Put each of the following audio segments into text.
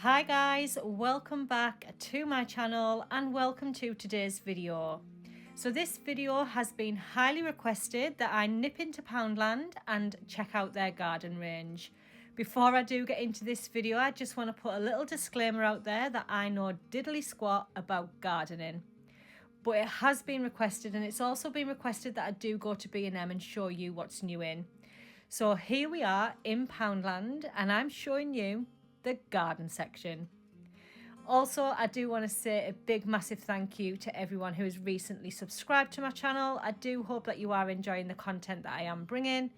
Hi guys, welcome back to my channel and welcome to today's video. So this video has been highly requested that I nip into Poundland and check out their garden range. Before I do get into this video, I just want to put a little disclaimer out there that I know diddly squat about gardening. But it has been requested, and it's also been requested that I do go to B&M and show you what's new in. So here we are in Poundland and I'm showing you the garden section. Also, I do want to say a big massive thank you to everyone who has recently subscribed to my channel. I do hope that you are enjoying the content that I am bringing.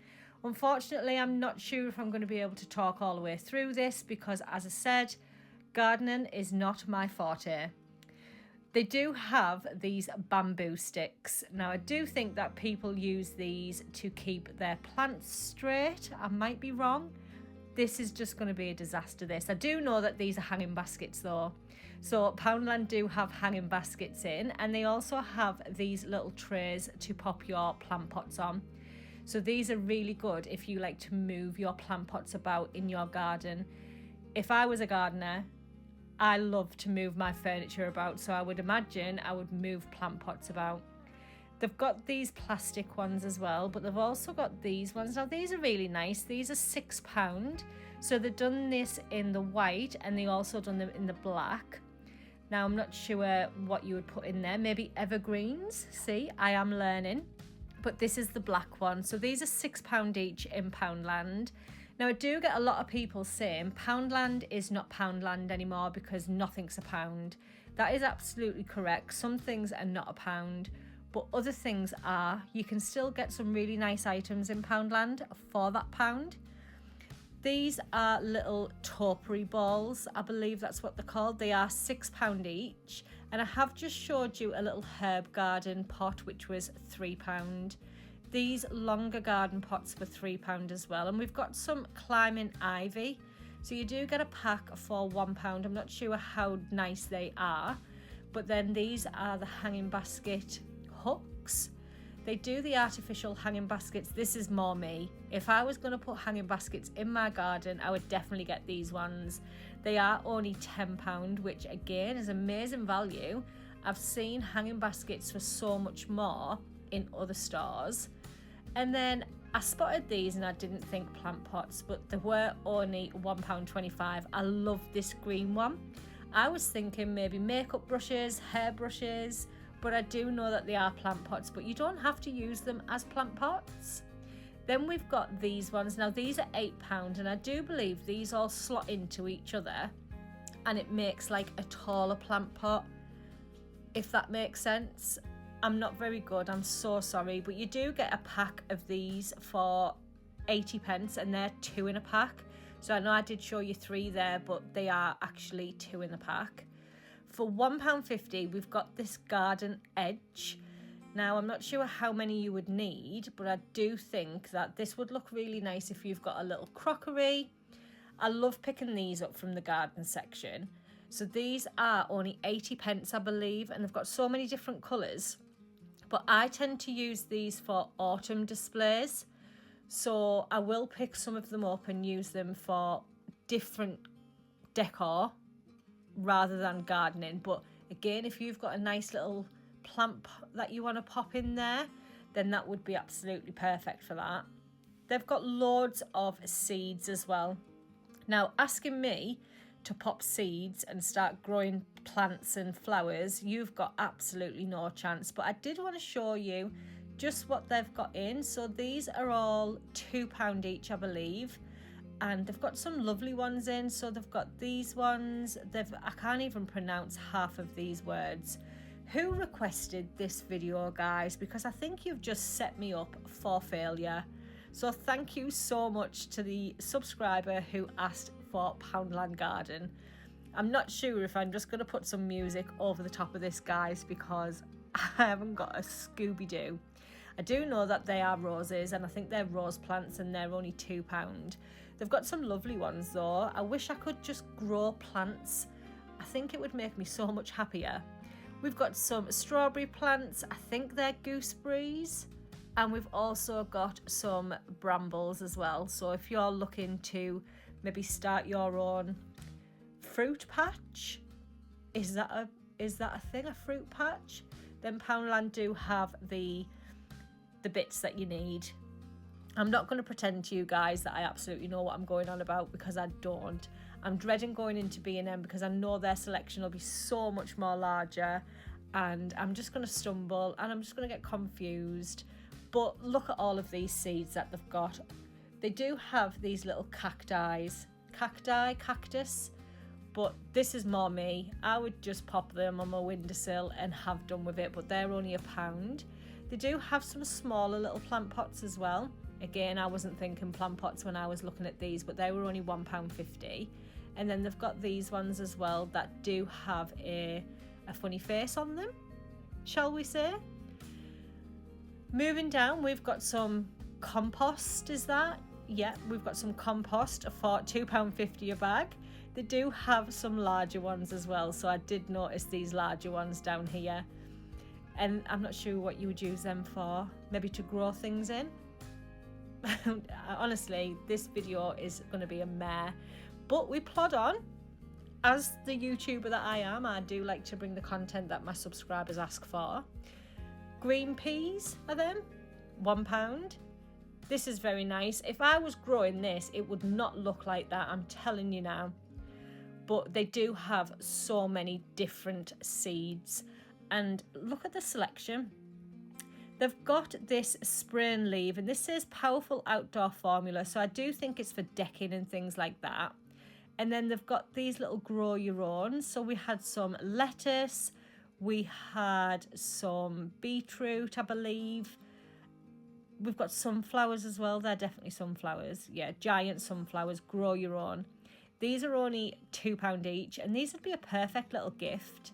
Unfortunately, I'm not sure if I'm going to be able to talk all the way through this because, as I said, gardening is not my forte. They do have these bamboo sticks. Now, I do think that people use these to keep their plants straight. I might be wrong. This is just going to be a disaster, this. I do know that these are hanging baskets though. So Poundland do have hanging baskets in, and they also have these little trays to pop your plant pots on. So these are really good if you like to move your plant pots about in your garden. If I was a gardener, I love to move my furniture about, so I would imagine I would move plant pots about. They've got these plastic ones as well, but they've also got these ones. Now these are really nice. These are £6. So they've done this in the white and they also done them in the black. Now I'm not sure what you would put in there. Maybe evergreens. See, I am learning. But this is the black one. So these are £6 each in Poundland. Now I do get a lot of people saying Poundland is not Poundland anymore because nothing's a pound. That is absolutely correct. Some things are not a pound, but other things are. You can still get some really nice items in Poundland for that pound. These are little topiary balls. I believe that's what they're called. They are £6 each. And I have just showed you a little herb garden pot, which was £3. These longer garden pots for £3 as well. And we've got some climbing ivy. So you do get a pack for £1. I'm not sure how nice they are. But then these are the hanging basket hooks. They do the artificial hanging baskets. This is more me. If I was going to put hanging baskets in my garden, I would definitely get these ones. They are only £10, which again is amazing value. I've seen hanging baskets for so much more in other stores. And then I spotted these and I didn't think plant pots, but they were only £1.25. I love this green one. I was thinking maybe makeup brushes, hair brushes, but I do know that they are plant pots, but you don't have to use them as plant pots. Then we've got these ones. Now these are £8, and I do believe these all slot into each other and it makes like a taller plant pot, if that makes sense. I'm not very good, I'm so sorry, but you do get a pack of these for 80p and they're 2 in a pack. So I know I did show you 3 there, but they are actually 2 in the pack. For £1.50, we've got this garden edge. Now, I'm not sure how many you would need, but I do think that this would look really nice if you've got a little crockery. I love picking these up from the garden section. So these are only 80p, I believe, and they've got so many different colours. But I tend to use these for autumn displays. So I will pick some of them up and use them for different decor rather than gardening. But again, if you've got a nice little plant that you want to pop in there, then that would be absolutely perfect for that. They've got loads of seeds as well. Now, asking me to pop seeds and start growing plants and flowers, you've got absolutely no chance. But I did want to show you just what they've got in. So these are all £2 each, I believe. And they've got some lovely ones in. So they've got these ones. I can't even pronounce half of these words. Who requested this video, guys? Because I think you've just set me up for failure. So thank you so much to the subscriber who asked for Poundland Garden. I'm not sure if I'm just going to put some music over the top of this, guys, because I haven't got a Scooby-Doo. I do know that they are roses, and I think they're rose plants, and they're only £2. They've got some lovely ones though. I wish I could just grow plants. I think it would make me so much happier. We've got some strawberry plants. I think they're gooseberries. And we've also got some brambles as well. So if you're looking to maybe start your own fruit patch. Is that a thing, a fruit patch? Then Poundland do have the bits that you need. I'm not going to pretend to you guys that I absolutely know what I'm going on about, because I don't. I'm dreading going into B&M because I know their selection will be so much more larger, and I'm just going to stumble and I'm just going to get confused. But look at all of these seeds that they've got. They do have these little cactus, but this is more me. I would just pop them on my windowsill and have done with it, but they're only £1. They do have some smaller little plant pots as well. Again, I wasn't thinking plant pots when I was looking at these, but they were only £1.50. And then they've got these ones as well that do have a funny face on them, shall we say. Moving down, we've got some compost, is that? Yeah, we've got some compost for £2.50 a bag. They do have some larger ones as well, so I did notice these larger ones down here. And I'm not sure what you would use them for, maybe to grow things in. Honestly, this video is going to be a mare, but we plod on. As the YouTuber that I am, I do like to bring the content that my subscribers ask for. Green peas are them, £1. This is very nice. If I was growing this, it would not look like that, I'm telling you now. But they do have so many different seeds, and look at the selection. They've got this spray and leave, and this says powerful outdoor formula, so I do think it's for decking and things like that. And then they've got these little grow your own. So we had some lettuce, we had some beetroot, I believe. We've got sunflowers as well. They're definitely sunflowers. Yeah, giant sunflowers, grow your own. These are only £2 each, and these would be a perfect little gift.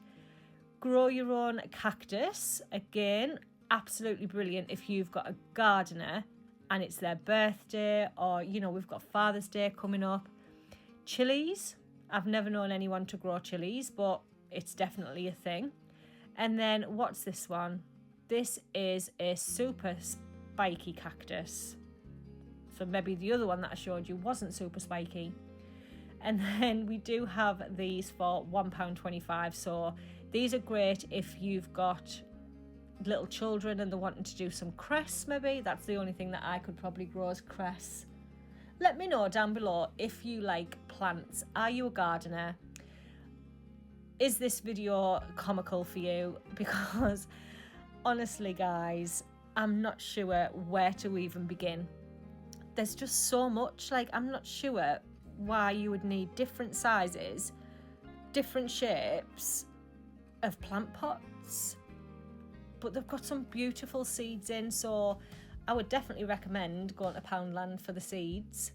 Grow your own cactus, again, absolutely brilliant if you've got a gardener and it's their birthday, or you know, we've got Father's Day coming up. Chilies, I've never known anyone to grow chilies, but it's definitely a thing. And then what's this one? This is a super spiky cactus, so maybe the other one that I showed you wasn't super spiky. And then we do have these for £1.25, so these are great if you've got little children and they're wanting to do some cress. Maybe that's the only thing that I could probably grow as cress. Let me know down below if you like plants. Are you a gardener? Is this video comical for you? Because honestly guys, I'm not sure where to even begin. There's just so much, like I'm not sure why you would need different sizes, different shapes of plant pots. But they've got some beautiful seeds in, so I would definitely recommend going to Poundland for the seeds.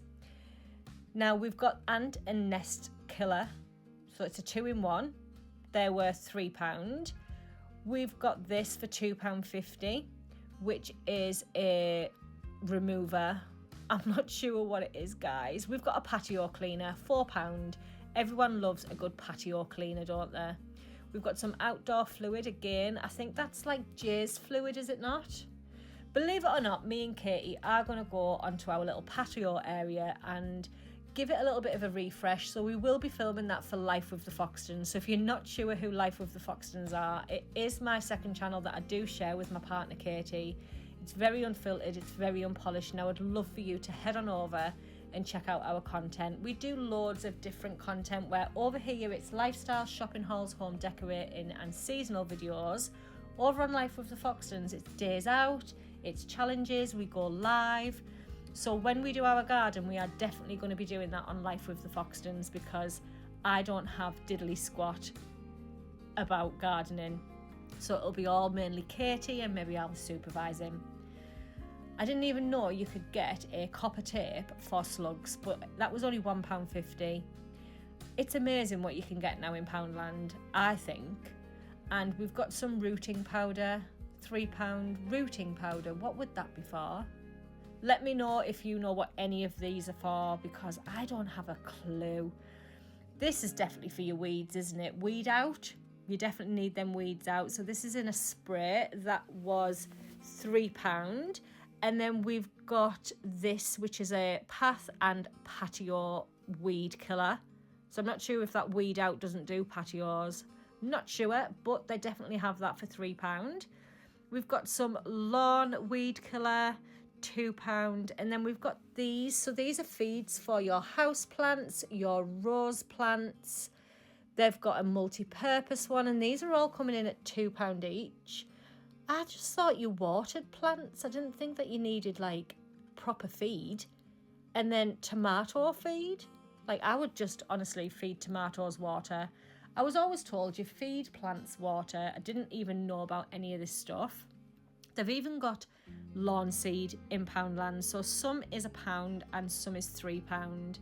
Now we've got ant and nest killer, so it's a 2-in-1. They're worth £3. We've got this for £2.50, which is a remover. I'm not sure what it is, guys. We've got a patio cleaner, £4. Everyone loves a good patio cleaner, don't they? We've got some outdoor fluid again. I think that's like Jay's fluid, is it not? Believe it or not, me and Katie are going to go onto our little patio area and give it a little bit of a refresh. So we will be filming that for Life with the Foxtons. So if you're not sure who Life with the Foxtons are, it is my second channel that I do share with my partner Katie. It's very unfiltered, it's very unpolished, and I would love for you to head on over and check out our content. We do loads of different content, where over here it's lifestyle, shopping hauls, home decorating and seasonal videos. Over on Life with the Foxtons, it's days out, it's challenges, we go live. So when we do our garden, we are definitely going to be doing that on Life with the Foxtons, because I don't have diddly squat about gardening. So it'll be all mainly Katie, and maybe I'll supervise him. I didn't even know you could get a copper tape for slugs, but that was only £1.50. It's amazing what you can get now in Poundland, I think. And we've got some rooting powder, £3 rooting powder. What would that be for? Let me know if you know what any of these are for, because I don't have a clue. This is definitely for your weeds, isn't it? Weed out. You definitely need them weeds out. So this is in a spray. That was £3. And then we've got this, which is a path and patio weed killer. So I'm not sure if that Weed Out doesn't do patios. Not sure, but they definitely have that for £3. We've got some lawn weed killer, £2. And then we've got these. So these are feeds for your house plants, your rose plants. They've got a multi-purpose one, and these are all coming in at £2 each. I just thought you watered plants. I didn't think that you needed like proper feed. And then tomato feed. Like, I would just honestly feed tomatoes water. I was always told you feed plants water. I didn't even know about any of this stuff. They've even got lawn seed in Poundland. So some is £1 and some is £3.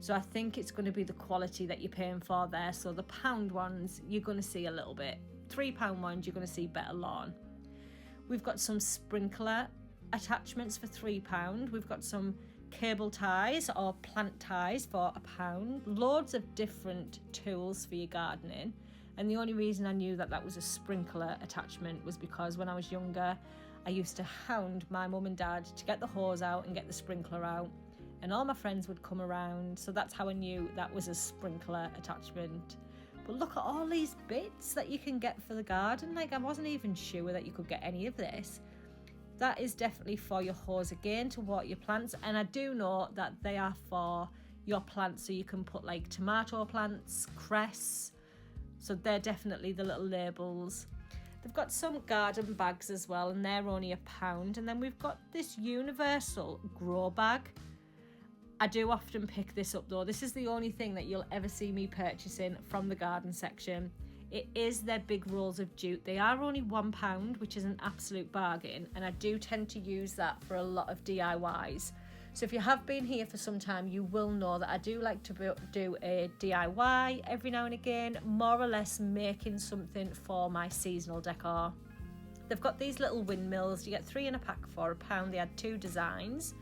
So I think it's going to be the quality that you're paying for there. So the pound ones, you're going to see a little bit. £3 ones, you're going to see better lawn. We've got some sprinkler attachments for £3. We've got some cable ties or plant ties for £1. Loads of different tools for your gardening. And the only reason I knew that that was a sprinkler attachment was because when I was younger, I used to hound my mum and dad to get the hose out and get the sprinkler out. And all my friends would come around. So that's how I knew that was a sprinkler attachment. But look at all these bits that you can get for the garden. Like, I wasn't even sure that you could get any of this. That is definitely for your hose again to water your plants. And I do know that they are for your plants. So you can put like tomato plants, cress. So they're definitely the little labels. They've got some garden bags as well, and they're only £1. And then we've got this universal grow bag. I do often pick this up though. This is the only thing that you'll ever see me purchasing from the garden section. It is their big rolls of jute. They are only £1, which is an absolute bargain. And I do tend to use that for a lot of DIYs. So if you have been here for some time, you will know that I do like to do a DIY every now and again, more or less making something for my seasonal decor. They've got these little windmills. You get 3 in a pack for £1. They had 2 designs.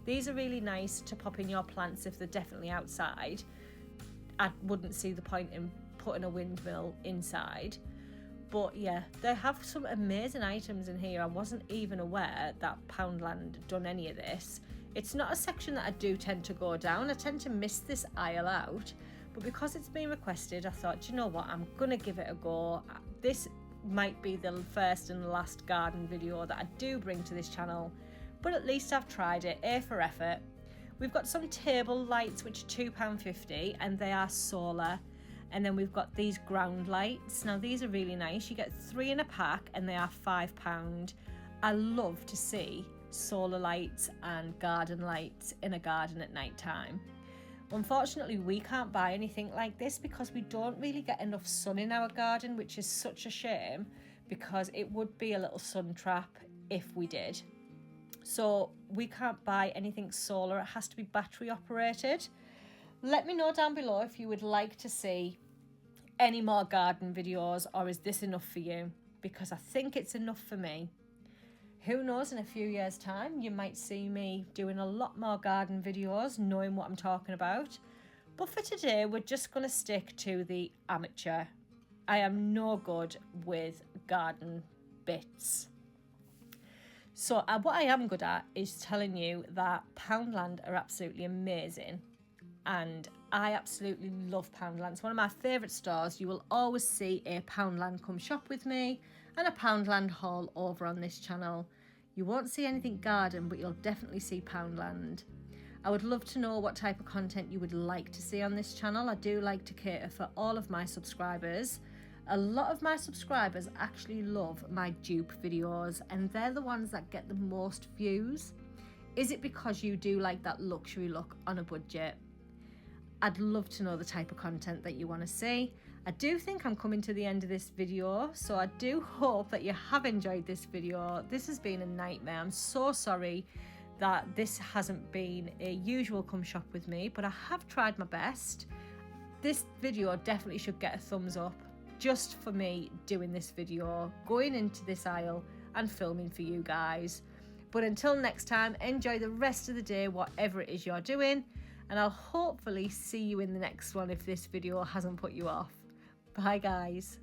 These are really nice to pop in your plants if they're definitely outside. I wouldn't see the point in putting a windmill inside. But yeah, they have some amazing items in here. I wasn't even aware that Poundland done any of this. It's not a section that I do tend to go down. I tend to miss this aisle out. But because it's been requested, I thought, you know what, I'm going to give it a go. This might be the first and last garden video that I do bring to this channel. But at least I've tried it, A for effort. We've got some table lights, which are £2.50, and they are solar. And then we've got these ground lights. Now these are really nice. You get 3 in a pack and they are £5. I love to see solar lights and garden lights in a garden at night time. Unfortunately, we can't buy anything like this because we don't really get enough sun in our garden, which is such a shame because it would be a little sun trap if we did. So we can't buy anything solar. It has to be battery operated. Let me know down below if you would like to see any more garden videos, or is this enough for you? Because I think it's enough for me. Who knows, in a few years' time, you might see me doing a lot more garden videos, knowing what I'm talking about. But for today, we're just going to stick to the amateur. I am no good with garden bits. So what I am good at is telling you that Poundland are absolutely amazing. And I absolutely love Poundland. It's one of my favourite stores. You will always see a Poundland come shop with me and a Poundland haul over on this channel. You won't see anything garden, but you'll definitely see Poundland. I would love to know what type of content you would like to see on this channel. I do like to cater for all of my subscribers. A lot of my subscribers actually love my dupe videos, and they're the ones that get the most views. Is it because you do like that luxury look on a budget? I'd love to know the type of content that you want to see. I do think I'm coming to the end of this video, so I do hope that you have enjoyed this video. This has been a nightmare. I'm so sorry that this hasn't been a usual come shop with me, but I have tried my best. This video definitely should get a thumbs up just for me doing this video, going into this aisle and filming for you guys. But until next time, enjoy the rest of the day, whatever it is you're doing, and I'll hopefully see you in the next one if this video hasn't put you off. Bye guys.